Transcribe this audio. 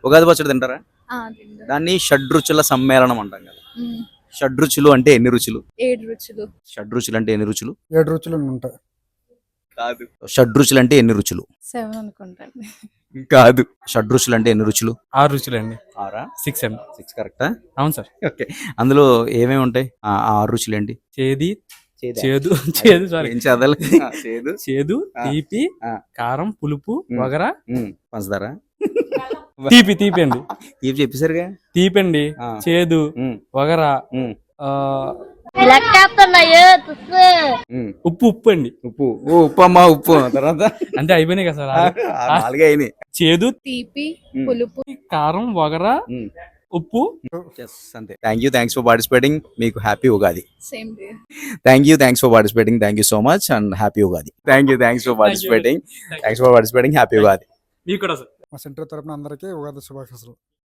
ఉగాది పచ్చడి తింటారా? తింటా. దాన్ని షడ్రుచుల సమ్మేళనం అంటాం కదా. షడ్రుచులు అంటే ఎన్ని రుచులు? 7 రుచులు. షడ్రుచులు అంటే ఎన్ని రుచులు? 7 రుచులు ఉంటాయి. కాదు. షడ్రుచులు అంటే ఎన్ని రుచులు? 7 అనుకుంటాను. కాదు. షడ్రుచులు అంటే ఎన్ని రుచులు? 6 రుచులండి. 6 అండి. 6 కరెక్టా? అవును సార్. ఓకే. అందులో ఏమేమి ఉంటాయి? ఆ 6 రుచులు ఏంటి? చేదు సారీ ఏం చదవాలి? చేదు, తీపి, కారం, పులుపు, వగర, పంచదార. తీపి అండి. తీపి చెప్పేసరిగా. తీపండి, చేదు, వగర, ఉప్పు అండి. ఉప్పు అమ్మా ఉప్పు తర్వాత అంటే అయిపోయినాయి కదా సార్. 4 అయినాయి. చేదు, తీపి, పులుపు, కారం, వగర, ఉప్పు. అంతే. Thanks for participating. మీకు happy Ugadi. Same day. Thanks for participating. Thank you so much and happy Ugadi. Thanks for participating. Happy Ugadi. మీకు కూడా సార్. మా సెంటర్ తరపున అందరికీ ఉగాది శుభాకాంక్షలు.